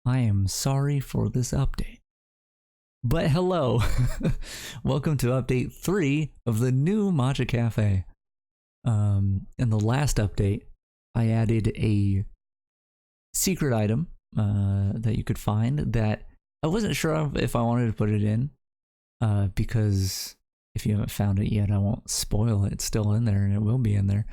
I am sorry for this update. But hello, welcome to update 3 of the new Matcha Cafe. In the last update, I added a secret item that you could find that I wasn't sure if I wanted to put it in, because if you haven't found it yet, I won't spoil it. It's still in there and it will be in there.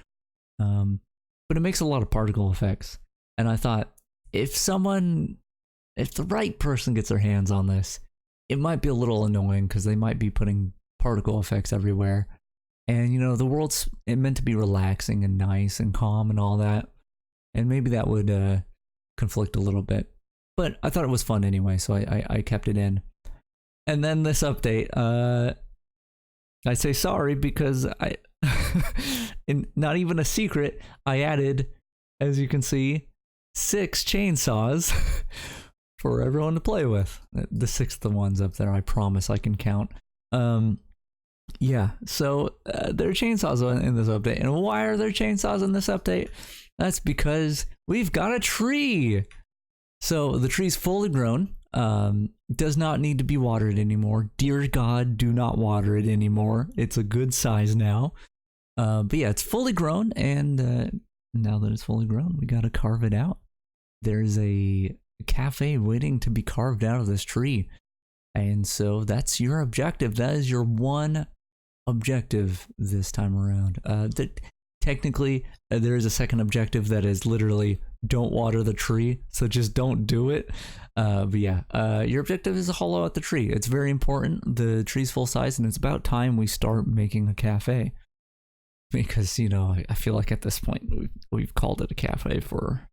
But it makes a lot of particle effects. And I thought, if the right person gets their hands on this, it might be a little annoying because they might be putting particle effects everywhere. And you know, the world's meant to be relaxing and nice and calm and all that. And maybe that would conflict a little bit. But I thought it was fun anyway, so I kept it in. And then this update, I say sorry because not even a secret, I added, as you can see, 6 chainsaws for everyone to play with. The 6th one's up there, I promise I can count. Yeah, so there are chainsaws in this update. And why are there chainsaws in this update? That's because we've got a tree. So the tree's fully grown, does not need to be watered anymore. Dear God, do not water it anymore. It's a good size now. But yeah, it's fully grown, and now that it's fully grown, we gotta carve it out. There's a cafe waiting to be carved out of this tree. And so that's your objective. That is your one objective this time around. Technically, there is a second objective that is literally don't water the tree, so just don't do it. But yeah, your objective is to hollow out the tree. It's very important. The tree's full size, and it's about time we start making a cafe. Because, you know, I feel like at this point we've called it a cafe for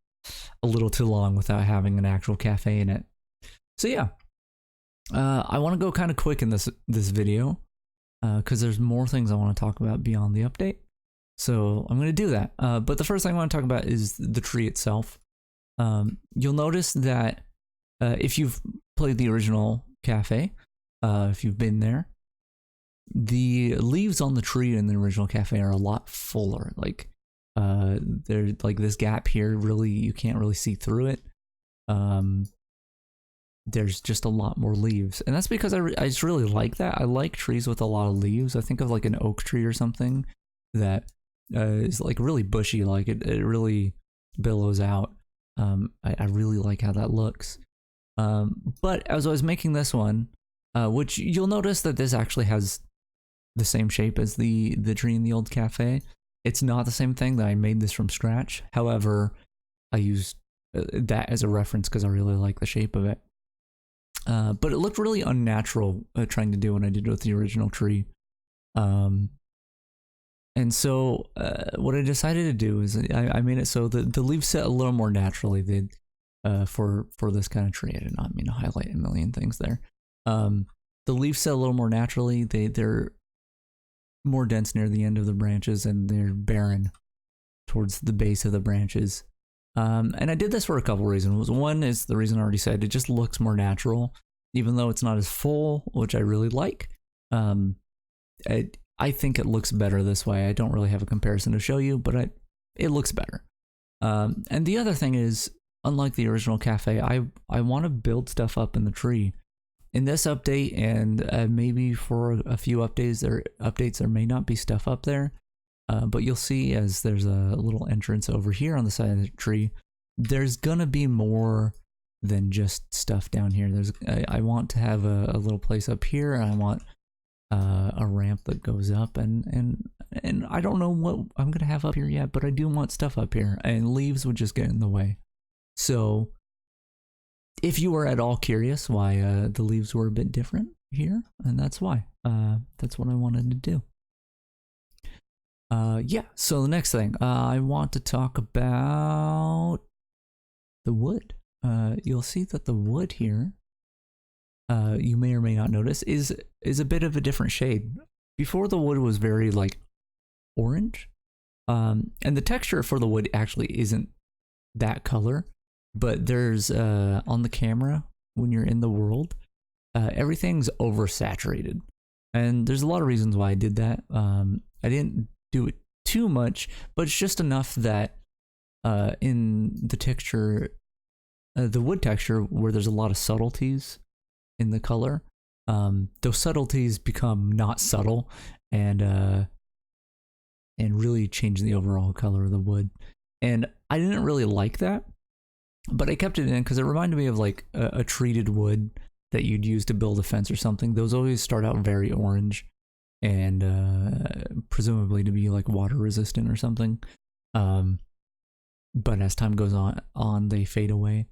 a little too long without having an actual cafe in it. So yeah, I want to go kind of quick in this video because there's more things I want to talk about beyond the update. So I'm going to do that. But the first thing I want to talk about is the tree itself. You'll notice that if you've played the original cafe, if you've been there, the leaves on the tree in the original cafe are a lot fuller. Like there's like this gap here, really you can't really see through it. There's just a lot more leaves, and that's because I just really like that. I like trees with a lot of leaves. I think of like an oak tree or something that is like really bushy, like it really billows out. I really like how that looks. But as I was making this one, which you'll notice that this actually has the same shape as the tree in the old cafe. It's not the same thing, that I made this from scratch. However, I used that as a reference because I really like the shape of it. But it looked really unnatural trying to do what I did with the original tree. And so what I decided to do is I made it so that the leaves set a little more naturally for this kind of tree. I did not mean to highlight a million things there. The leaves set a little more naturally. They're more dense near the end of the branches, and they're barren towards the base of the branches. And I did this for a couple reasons. One is the reason I already said, it just looks more natural, even though it's not as full, which I really like. I think it looks better this way. I don't really have a comparison to show you, but it looks better. And the other thing is, unlike the original cafe, I want to build stuff up in the tree. In this update, and maybe for a few updates, there may not be stuff up there. But you'll see as there's a little entrance over here on the side of the tree, there's gonna be more than just stuff down here. I want to have a little place up here, and I want a ramp that goes up, and I don't know what I'm gonna have up here yet, but I do want stuff up here, and leaves would just get in the way. So if you were at all curious why the leaves were a bit different here, and that's why. That's what I wanted to do. Yeah, so the next thing, I want to talk about the wood. You'll see that the wood here, you may or may not notice, is a bit of a different shade. Before, the wood was very like orange, and the texture for the wood actually isn't that color, but there's on the camera when you're in the world, everything's oversaturated, and there's a lot of reasons why I did that. I didn't do it too much, but it's just enough that in the texture the wood texture where there's a lot of subtleties in the color. Those subtleties become not subtle and really change the overall color of the wood. And I didn't really like that, but I kept it in because it reminded me of like a treated wood that you'd use to build a fence or something. Those always start out very orange and presumably to be like water resistant or something. But as time goes on they fade away.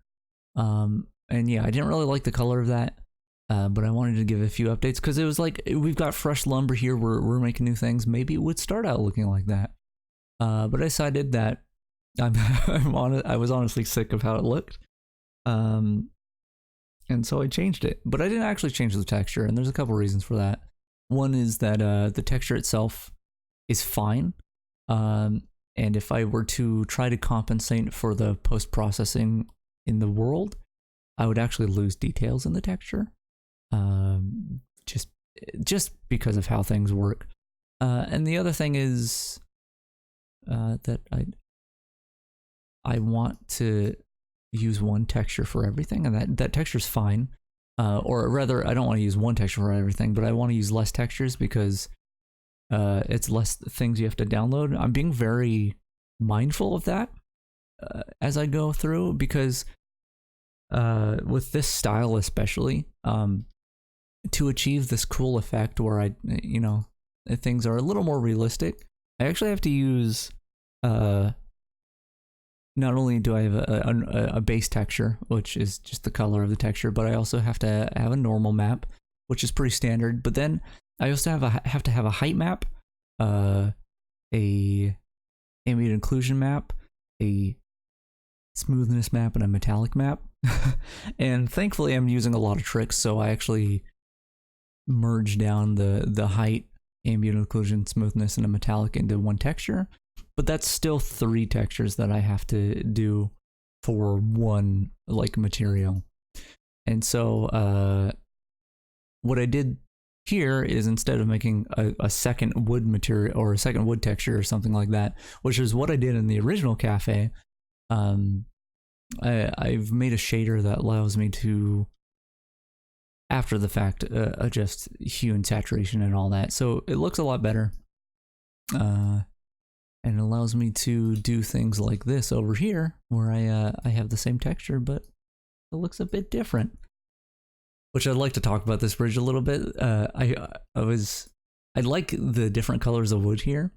And yeah, I didn't really like the color of that. But I wanted to give a few updates because it was like, we've got fresh lumber here, we're making new things. Maybe it would start out looking like that. But I decided that I was honestly sick of how it looked. And so I changed it. But I didn't actually change the texture, and there's a couple reasons for that. One is that the texture itself is fine. And if I were to try to compensate for the post-processing in the world, I would actually lose details in the texture. Just because of how things work. And the other thing is that I want to use one texture for everything, and that texture's fine. Or rather, I don't want to use one texture for everything, but I want to use less textures because it's less things you have to download. I'm being very mindful of that as I go through, because with this style especially, to achieve this cool effect where things are a little more realistic, I actually have to use not only do I have a base texture, which is just the color of the texture, but I also have to have a normal map, which is pretty standard. But then I also have to have a height map, a ambient occlusion map, a smoothness map, and a metallic map. And thankfully I'm using a lot of tricks, so I actually merge down the height, ambient occlusion, smoothness, and a metallic into one texture. But that's still 3 textures that I have to do for one like material. And so what I did here is, instead of making a second wood material or a second wood texture or something like that, which is what I did in the original cafe, I've made a shader that allows me to, after the fact, adjust hue and saturation and all that. So it looks a lot better. And it allows me to do things like this over here, where I have the same texture, but it looks a bit different. Which I'd like to talk about this bridge a little bit. I like the different colors of wood here,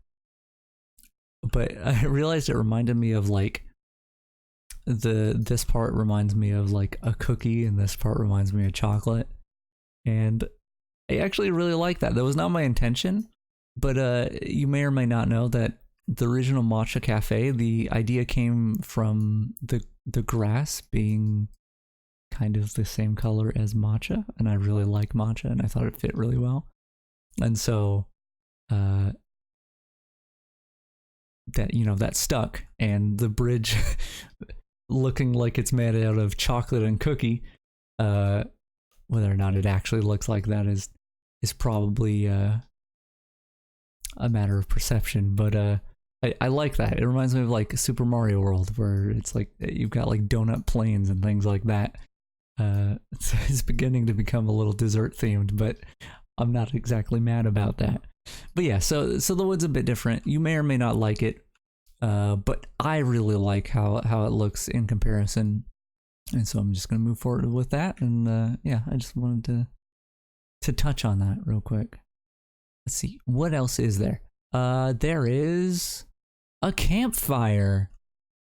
but I realized it reminded me of like this part reminds me of like a cookie, and this part reminds me of chocolate. And I actually really like that. That was not my intention, but you may or may not know that the original Matcha Cafe, the idea came from the grass being kind of the same color as matcha, and I really like matcha, and I thought it fit really well. And so that stuck, and the bridge looking like it's made out of chocolate and cookie, whether or not it actually looks like that is probably a matter of perception, but I like that. It reminds me of like Super Mario World, where it's like you've got like donut planes and things like that. It's beginning to become a little dessert themed, but I'm not exactly mad about that. But yeah, so the wood's a bit different. You may or may not like it, but I really like how it looks in comparison, and so I'm just gonna move forward with that. And yeah, I just wanted to touch on that real quick. Let's see, what else is there? There is a campfire.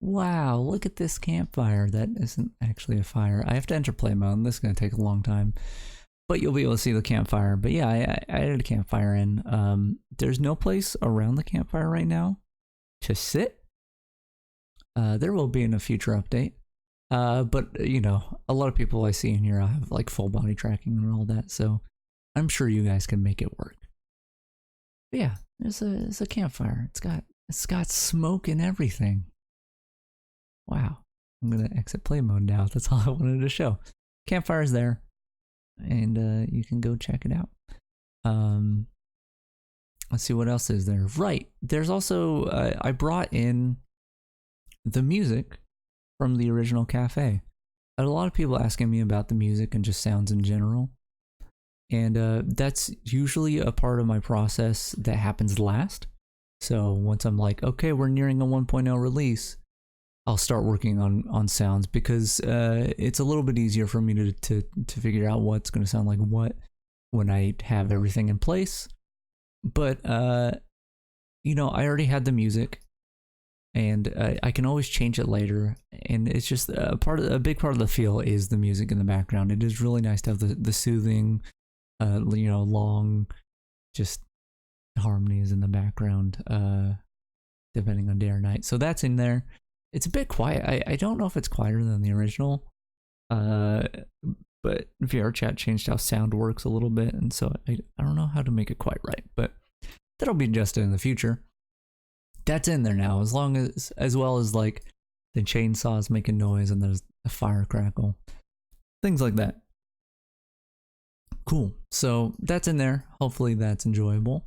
Wow, look at this campfire. That isn't actually a fire. I have to enter play mode, and this is going to take a long time, but you'll be able to see the campfire. But yeah, I added a campfire in. There's no place around the campfire right now to sit. There will be in a future update. But a lot of people I see in here have like full body tracking and all that, so I'm sure you guys can make it work. But yeah, there's a campfire. It's got smoke and everything. Wow. I'm gonna exit play mode now. That's all I wanted to show. Campfire's there, and you can go check it out. Let's see what else is there. Right, there's also I brought in the music from the original cafe. a lot of people asking me about the music and just sounds in general. And that's usually a part of my process that happens last. So once I'm like, okay, we're nearing a 1.0 release, I'll start working on sounds, because it's a little bit easier for me to figure out what's going to sound like what when I have everything in place. But you know, I already had the music, and I can always change it later. And it's just a big part of the feel is the music in the background. It is really nice to have the soothing, you know, long, just harmonies in the background, depending on day or night. So that's in there. It's a bit quiet. I don't know if it's quieter than the original, but VRChat changed how sound works a little bit, and so I don't know how to make it quite right, but that'll be adjusted in the future. That's in there now, as well as like the chainsaws making noise and there's a fire crackle, things like that. Cool. So that's in there. Hopefully that's enjoyable.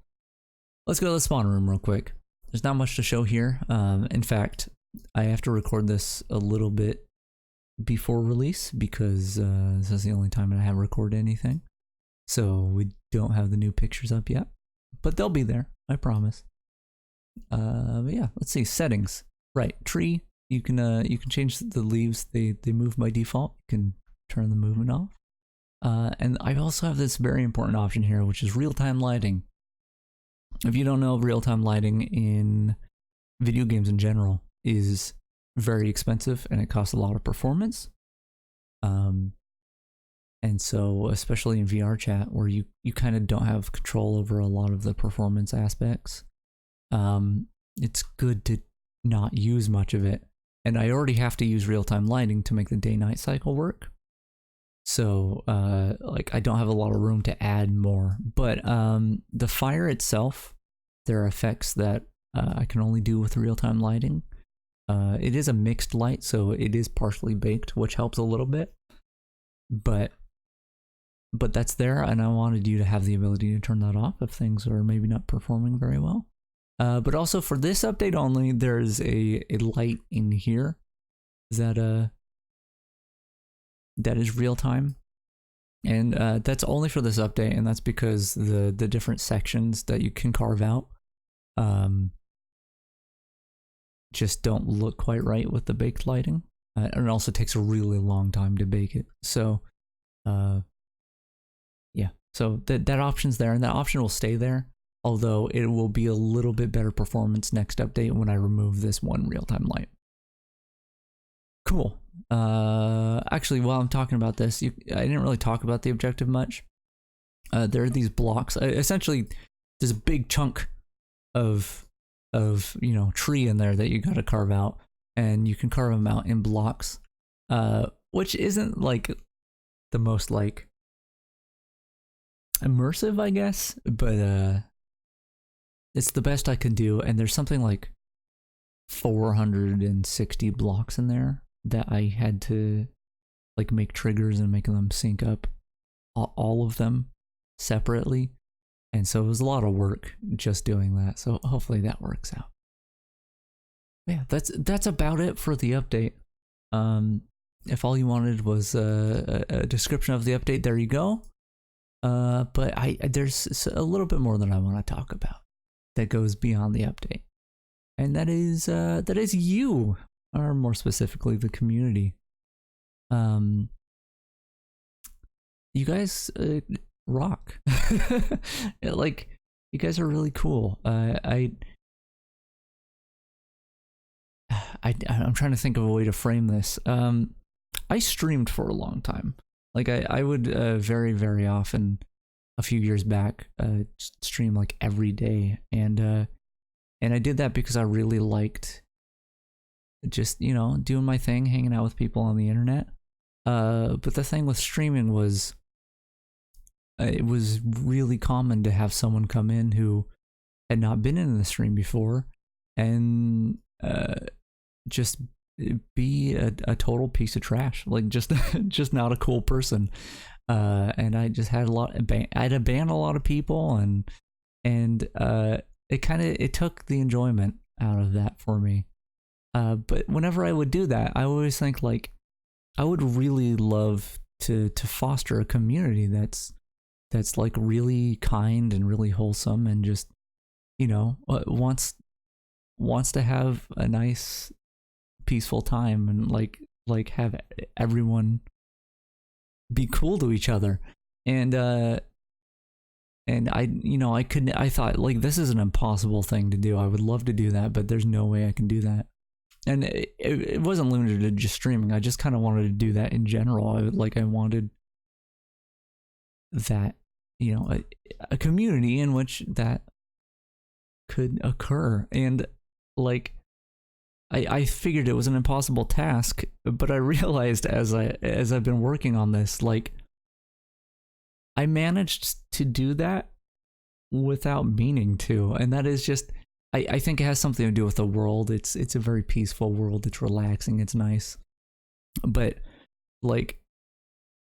Let's go to the spawn room real quick. There's not much to show here. In fact, I have to record this a little bit before release, because this is the only time I have recorded anything. So we don't have the new pictures up yet, but they'll be there, I promise. But yeah, let's see, settings. Right, tree. You can change the leaves. They move by default. You can turn the movement off. And I also have this very important option here, which is real-time lighting. If you don't know, real-time lighting in video games in general is very expensive, and it costs a lot of performance. And so, especially in VRChat, where you kind of don't have control over a lot of the performance aspects, it's good to not use much of it. And I already have to use real-time lighting to make the day-night cycle work. So, like, I don't have a lot of room to add more. But the fire itself, there are effects that I can only do with real-time lighting. It is a mixed light, so it is partially baked, which helps a little bit. But that's there, and I wanted you to have the ability to turn that off if things are maybe not performing very well. But also for this update only, there's a light in here that is real time, and that's only for this update, and that's because the different sections that you can carve out just don't look quite right with the baked lighting, and it also takes a really long time to bake it. So yeah, so that option's there, and that option will stay there, although it will be a little bit better performance next update when I remove this one real-time light. Cool. Actually, while I'm talking about this, I didn't really talk about the objective much. There are these blocks. Essentially, there's a big chunk of you know, tree in there that you got to carve out, and you can carve them out in blocks, which isn't like the most like immersive, I guess, but it's the best I could do. And there's something like 460 blocks in there that I had to like make triggers and make them sync up, all of them separately. And so it was a lot of work just doing that. So hopefully that works out. Yeah, that's about it for the update. If all you wanted was a description of the update, there you go. But there's a little bit more that I want to talk about that goes beyond the update, and that is you, or more specifically the community. You guys rock. Like, you guys are really cool. I'm trying to think of a way to frame this. I streamed for a long time. Like, I would very, very often, a few years back, stream like every day, and I did that because I really liked just, you know, doing my thing, hanging out with people on the internet. But the thing with streaming was, it was really common to have someone come in who had not been in the stream before, and just be a total piece of trash, like just not a cool person. And I just had I had to ban a lot of people, and it took the enjoyment out of that for me. But whenever I would do that, I always think, like, I would really love to foster a community that's like really kind and really wholesome and just, you know, wants to have a nice peaceful time and like have everyone be cool to each other. And I, you know, I thought like this is an impossible thing to do. I would love to do that, but there's no way I can do that. And it wasn't limited to just streaming. I just kind of wanted to do that in general. I wanted that, you know, a community in which that could occur. And like, I figured it was an impossible task, but I realized as I've been working on this, like, I managed to do that without meaning to. And that is just, I think it has something to do with the world. It's a very peaceful world. It's relaxing. It's nice. But like,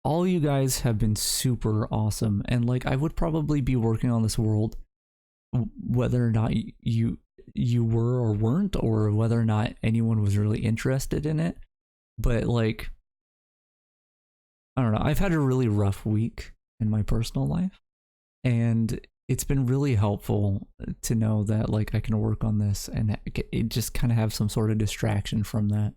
all you guys have been super awesome. And like, I would probably be working on this world whether or not you were or weren't, or whether or not anyone was really interested in it. But like, I don't know. I've had a really rough week in my personal life, and it's been really helpful to know that like I can work on this and it just kind of have some sort of distraction from that.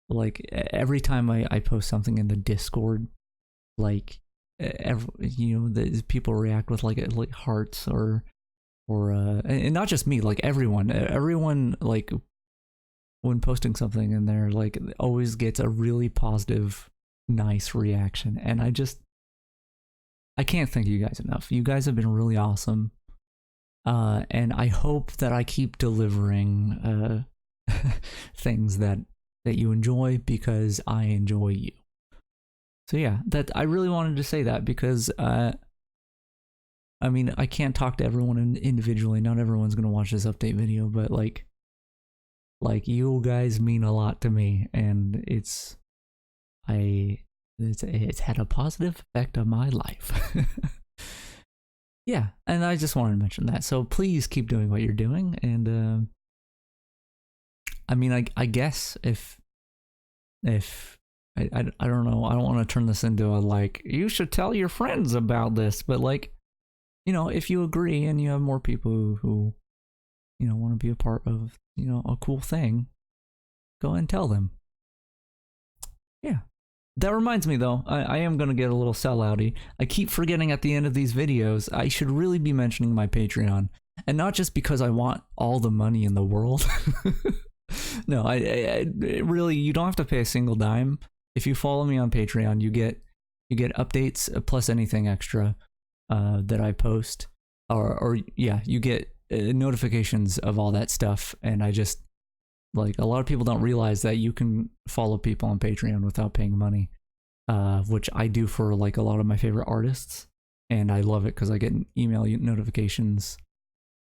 Like every time I post something in the Discord, like you know, the people react with like hearts or and not just me, like everyone like when posting something in there, like always gets a really positive, nice reaction. And I can't thank you guys enough. You guys have been really awesome. And I hope that I keep delivering things that you enjoy, because I enjoy you. So yeah, that I really wanted to say that because I mean, I can't talk to everyone individually. Not everyone's going to watch this update video, but like you guys mean a lot to me, and it's had a positive effect on my life. Yeah, and I just wanted to mention that. So please keep doing what you're doing. And I mean, I guess if I don't know, I don't want to turn this into a like, you should tell your friends about this, but like, you know, if you agree and you have more people who you know, want to be a part of, you know, a cool thing, go ahead and tell them. Yeah. That reminds me though, I am going to get a little sellouty. I keep forgetting at the end of these videos, I should really be mentioning my Patreon. And not just because I want all the money in the world. No, I really, you don't have to pay a single dime. If you follow me on Patreon, you get updates plus anything extra that I post. Or yeah, you get notifications of all that stuff. And I just, like, a lot of people don't realize that you can follow people on Patreon without paying money, which I do for like a lot of my favorite artists, and I love it because I get email notifications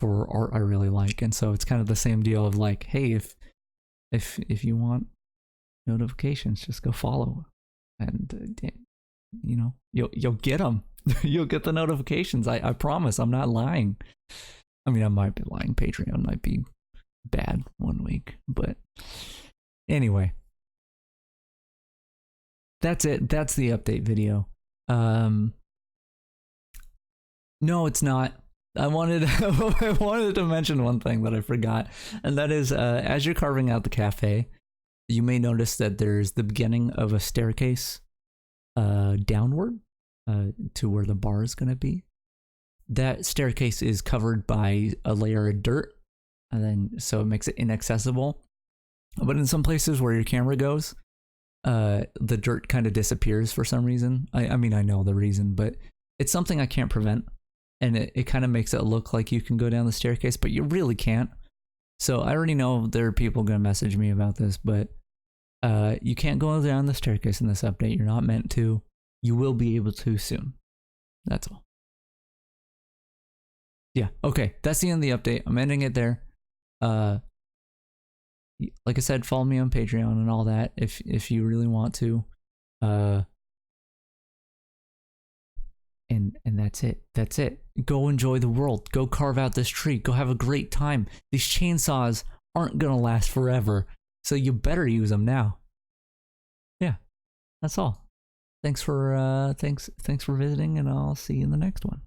for art I really like. And so it's kind of the same deal of like, hey, if you want notifications, just go follow, and you know, you'll get them. You'll get the notifications. I promise. I'm not lying. I mean, I might be lying. Patreon might be bad one week, but anyway, that's it. That's the update video. No, it's not. I wanted to mention one thing that I forgot, and that is as you're carving out the cafe, you may notice that there's the beginning of a staircase downward to where the bar is going to be. That staircase is covered by a layer of dirt, and then so it makes it inaccessible. But in some places where your camera goes, the dirt kind of disappears for some reason. I mean, I know the reason, but it's something I can't prevent. And it kind of makes it look like you can go down the staircase, but you really can't. So I already know there are people going to message me about this, but you can't go down the staircase in this update. You're not meant to. You will be able to soon. That's all. Yeah, okay. That's the end of the update. I'm ending it there. Like I said, follow me on Patreon and all that if you really want to. And that's it. That's it. Go enjoy the world. Go carve out this tree. Go have a great time. These chainsaws aren't gonna last forever, so you better use them now. that's all. Thanks for visiting, and I'll see you in the next one.